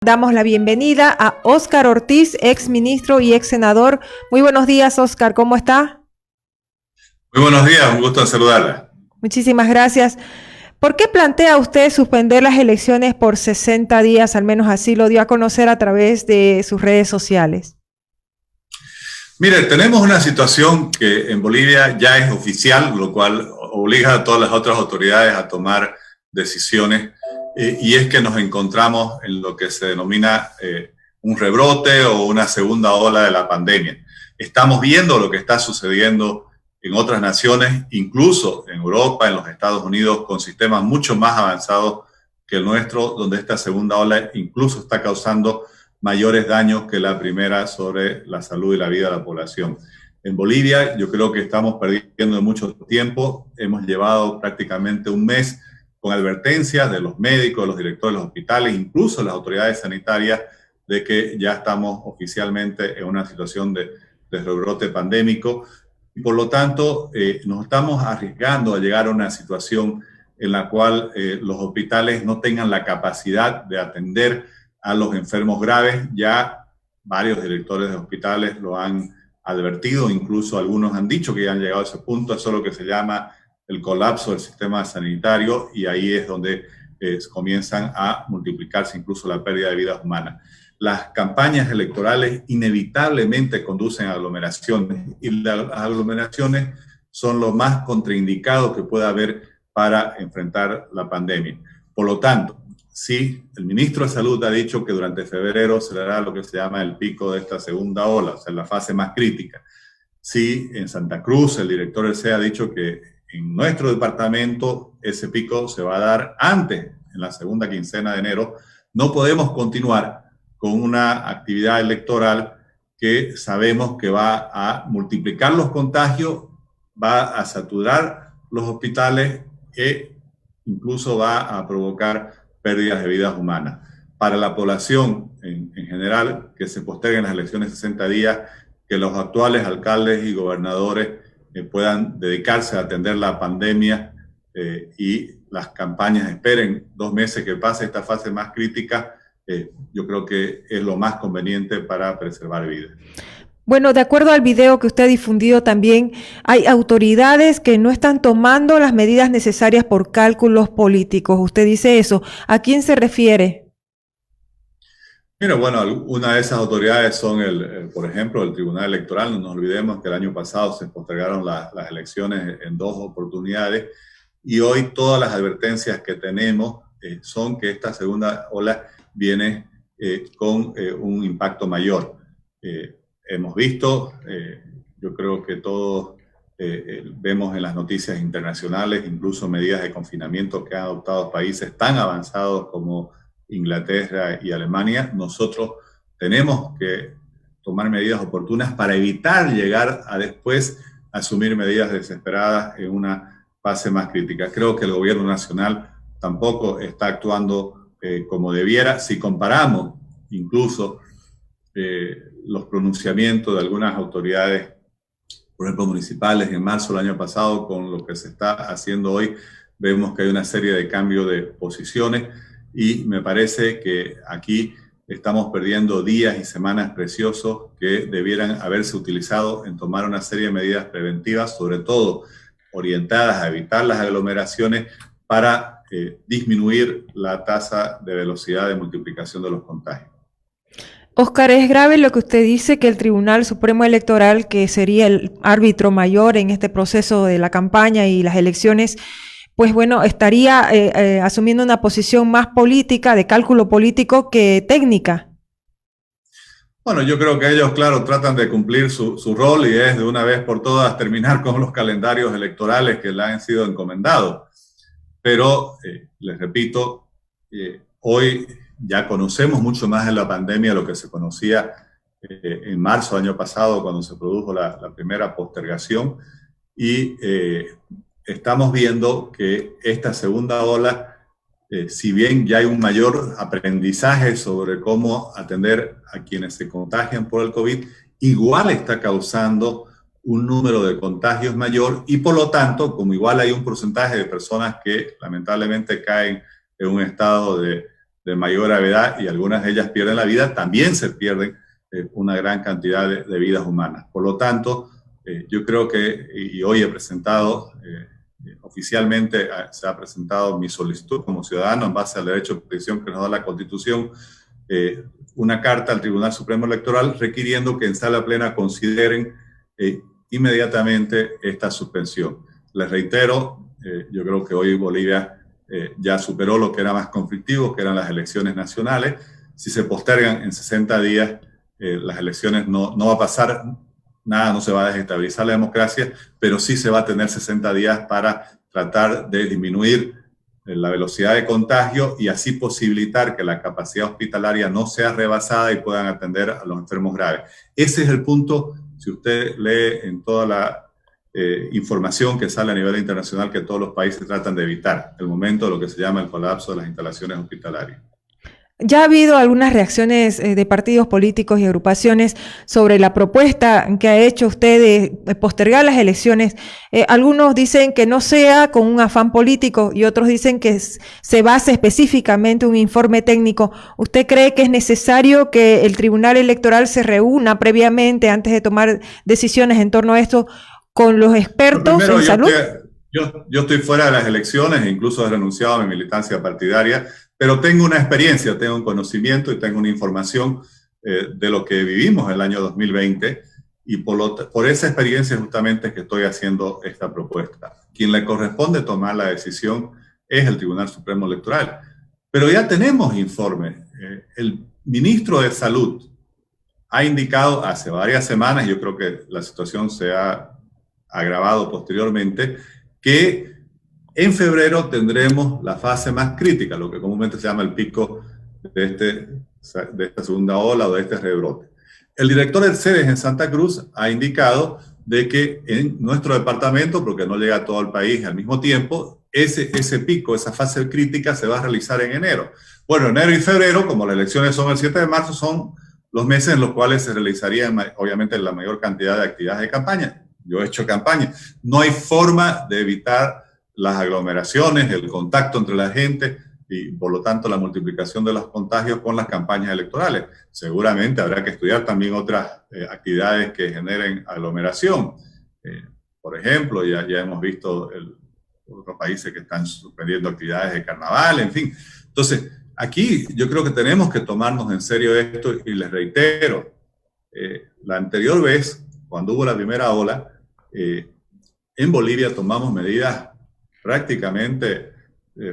Damos la bienvenida a Óscar Ortiz, ex ministro y ex senador. Muy buenos días, Óscar, ¿cómo está? Muy buenos días, un gusto en saludarla. Muchísimas gracias. ¿Por qué plantea usted suspender las elecciones por 60 días? Al menos así lo dio a conocer a través de sus redes sociales. Mire, tenemos una situación que en Bolivia ya es oficial, lo cual obliga a todas las otras autoridades a tomar decisiones, y es que nos encontramos en lo que se denomina un rebrote o una segunda ola de la pandemia. Estamos viendo lo que está sucediendo en otras naciones, incluso en Europa, en los Estados Unidos, con sistemas mucho más avanzados que el nuestro, donde esta segunda ola incluso está causando mayores daños que la primera sobre la salud y la vida de la población. En Bolivia yo creo que estamos perdiendo mucho tiempo. Hemos llevado prácticamente un mes con advertencias de los médicos, de los directores de los hospitales, incluso las autoridades sanitarias, de que ya estamos oficialmente en una situación de rebrote pandémico. Y por lo tanto, nos estamos arriesgando a llegar a una situación en la cual los hospitales no tengan la capacidad de atender a los enfermos graves. Ya varios directores de hospitales lo han advertido, incluso algunos han dicho que ya han llegado a ese punto. Eso es lo que se llama el colapso del sistema sanitario, y ahí es donde comienzan a multiplicarse incluso la pérdida de vidas humanas. Las campañas electorales inevitablemente conducen a aglomeraciones, y las aglomeraciones son lo más contraindicado que pueda haber para enfrentar la pandemia. Por lo tanto, sí, el ministro de Salud ha dicho que durante febrero se dará lo que se llama el pico de esta segunda ola, o sea, la fase más crítica. Sí, en Santa Cruz el director del CEA ha dicho que en nuestro departamento ese pico se va a dar antes, en la segunda quincena de enero. No podemos continuar con una actividad electoral que sabemos que va a multiplicar los contagios, va a saturar los hospitales e incluso va a provocar pérdidas de vidas humanas. Para la población en general, que se posterguen las elecciones 60 días, que los actuales alcaldes y gobernadores puedan dedicarse a atender la pandemia, y las campañas esperen 2 meses que pase esta fase más crítica. Yo creo que es lo más conveniente para preservar vidas. Bueno, de acuerdo al video que usted ha difundido también, hay autoridades que no están tomando las medidas necesarias por cálculos políticos. Usted dice eso. ¿A quién se refiere? Mira, bueno, una de esas autoridades son, por ejemplo, el Tribunal Electoral. No nos olvidemos que el año pasado se postergaron las elecciones en 2 oportunidades, y hoy todas las advertencias que tenemos son que esta segunda ola viene con un impacto mayor. Hemos visto, yo creo que todos vemos en las noticias internacionales, incluso medidas de confinamiento que han adoptado países tan avanzados como Inglaterra y Alemania. Nosotros tenemos que tomar medidas oportunas para evitar llegar a después asumir medidas desesperadas en una fase más crítica. Creo que el gobierno nacional tampoco está actuando como debiera. Si comparamos incluso los pronunciamientos de algunas autoridades, por ejemplo municipales, en marzo del año pasado con lo que se está haciendo hoy, vemos que hay una serie de cambios de posiciones, y me parece que aquí estamos perdiendo días y semanas preciosos que debieran haberse utilizado en tomar una serie de medidas preventivas, sobre todo orientadas a evitar las aglomeraciones, para disminuir la tasa de velocidad de multiplicación de los contagios. Óscar, es grave lo que usted dice, que el Tribunal Supremo Electoral, que sería el árbitro mayor en este proceso de la campaña y las elecciones, pues bueno, estaría asumiendo una posición más política, de cálculo político, que técnica. Bueno, yo creo que ellos, claro, tratan de cumplir su rol, y es de una vez por todas terminar con los calendarios electorales que le han sido encomendados. Pero, les repito, hoy ya conocemos mucho más de la pandemia de lo que se conocía en marzo del año pasado, cuando se produjo la primera postergación, y estamos viendo que esta segunda ola, si bien ya hay un mayor aprendizaje sobre cómo atender a quienes se contagian por el COVID, igual está causando un número de contagios mayor, y por lo tanto, como igual hay un porcentaje de personas que lamentablemente caen en un estado de de mayor gravedad y algunas de ellas pierden la vida, también se pierden una gran cantidad de vidas humanas. Por lo tanto, yo creo que, y hoy he presentado, oficialmente se ha presentado mi solicitud como ciudadano en base al derecho de petición que nos da la Constitución, una carta al Tribunal Supremo Electoral requiriendo que en sala plena consideren inmediatamente esta suspensión. Les reitero, yo creo que hoy Bolivia ya superó lo que era más conflictivo, que eran las elecciones nacionales. Si se postergan en 60 días las elecciones, no va a pasar nada, no se va a desestabilizar la democracia, pero sí se va a tener 60 días para tratar de disminuir la velocidad de contagio y así posibilitar que la capacidad hospitalaria no sea rebasada y puedan atender a los enfermos graves. Ese es el punto, si usted lee en toda la información que sale a nivel internacional, que todos los países tratan de evitar, el momento de lo que se llama el colapso de las instalaciones hospitalarias. Ya ha habido algunas reacciones de partidos políticos y agrupaciones sobre la propuesta que ha hecho usted de postergar las elecciones. Algunos dicen que no sea con un afán político y otros dicen que se base específicamente en un informe técnico. ¿Usted cree que es necesario que el Tribunal Electoral se reúna previamente antes de tomar decisiones en torno a esto con los expertos en salud? Yo estoy fuera de las elecciones e incluso he renunciado a mi militancia partidaria, pero tengo una experiencia, tengo un conocimiento y tengo una información de lo que vivimos el año 2020 y por esa experiencia justamente que estoy haciendo esta propuesta. Quien le corresponde tomar la decisión es el Tribunal Supremo Electoral. Pero ya tenemos informe. El ministro de Salud ha indicado hace varias semanas, yo creo que la situación se ha agravado posteriormente, que en febrero tendremos la fase más crítica, lo que comúnmente se llama el pico de esta segunda ola o de este rebrote. El director del CEDES en Santa Cruz ha indicado de que en nuestro departamento, porque no llega a todo el país al mismo tiempo, ese pico, esa fase crítica se va a realizar en enero. Bueno, enero y febrero, como las elecciones son el 7 de marzo, son los meses en los cuales se realizaría obviamente la mayor cantidad de actividades de campaña. Yo he hecho campaña. No hay forma de evitar las aglomeraciones, el contacto entre la gente y por lo tanto la multiplicación de los contagios con las campañas electorales. Seguramente habrá que estudiar también otras actividades que generen aglomeración. Por ejemplo, ya hemos visto otros países que están suspendiendo actividades de carnaval, en fin. Entonces, aquí yo creo que tenemos que tomarnos en serio esto y les reitero, la anterior vez, cuando hubo la primera ola, en Bolivia tomamos medidas prácticamente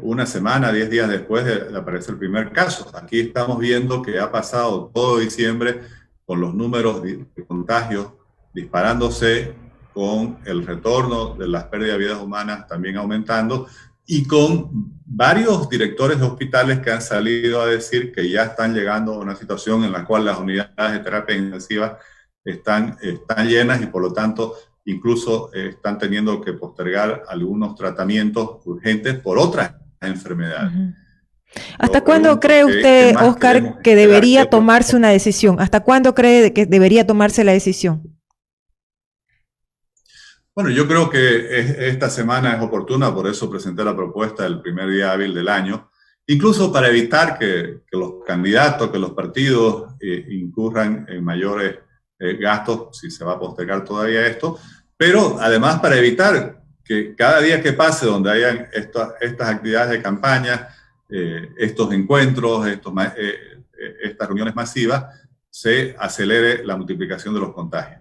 una semana, 10 días después de aparecer el primer caso. Aquí estamos viendo que ha pasado todo diciembre con los números de contagios disparándose, con el retorno de las pérdidas de vidas humanas también aumentando y con varios directores de hospitales que han salido a decir que ya están llegando a una situación en la cual las unidades de terapia intensiva están llenas y por lo tanto incluso están teniendo que postergar algunos tratamientos urgentes por otras enfermedades. ¿Hasta cuándo cree usted, Oscar, que debería tomarse una decisión? ¿Hasta cuándo cree que debería tomarse la decisión? Bueno, yo creo que esta semana es oportuna, por eso presenté la propuesta el primer día hábil del año, incluso para evitar que los candidatos, que los partidos incurran en mayores gastos, si se va a postergar todavía esto, pero además para evitar que cada día que pase donde hayan estas actividades de campaña, estos encuentros, estas reuniones masivas, se acelere la multiplicación de los contagios.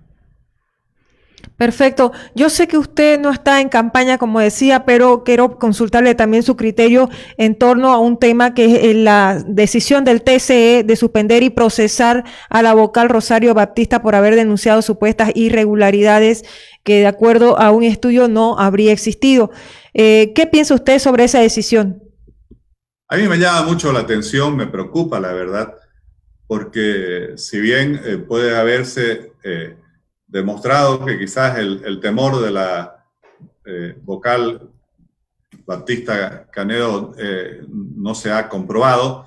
Perfecto. Yo sé que usted no está en campaña, como decía, pero quiero consultarle también su criterio en torno a un tema que es la decisión del TCE de suspender y procesar a la vocal Rosario Baptista por haber denunciado supuestas irregularidades que de acuerdo a un estudio no habría existido. ¿Qué piensa usted sobre esa decisión? A mí me llama mucho la atención, me preocupa la verdad, porque si bien puede haberse demostrado que quizás el temor de la vocal Baptista Canedo no se ha comprobado,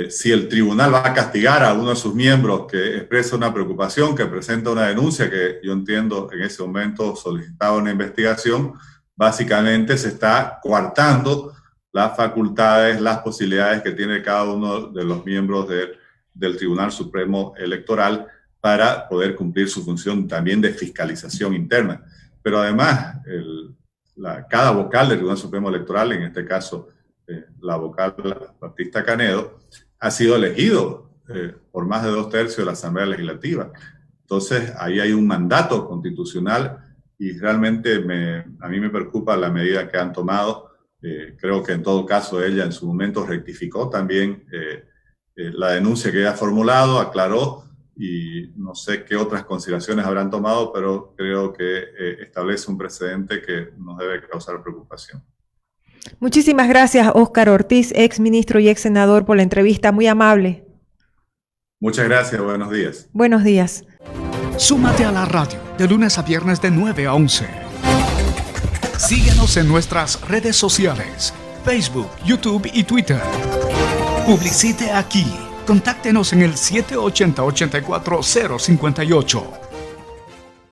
si el tribunal va a castigar a uno de sus miembros que expresa una preocupación, que presenta una denuncia, que yo entiendo en ese momento solicitaba una investigación, básicamente se está coartando las facultades, las posibilidades que tiene cada uno de los miembros del Tribunal Supremo Electoral para poder cumplir su función también de fiscalización interna. Pero además, cada vocal del Tribunal Supremo Electoral, en este caso la vocal Baptista Canedo, ha sido elegido por más de 2/3 de la Asamblea Legislativa. Entonces, ahí hay un mandato constitucional y realmente a mí me preocupa la medida que han tomado. Creo que en todo caso ella en su momento rectificó también la denuncia que ella ha formulado, aclaró, y no sé qué otras consideraciones habrán tomado, pero creo que establece un precedente que nos debe causar preocupación. Muchísimas gracias, Óscar Ortiz, ex ministro y ex senador, por la entrevista. Muy amable. Muchas gracias. Buenos días. Buenos días. Súmate a la radio de lunes a viernes de 9 a 11. Síguenos en nuestras redes sociales, Facebook, YouTube y Twitter. Publicite aquí. Contáctenos en el 780-84058.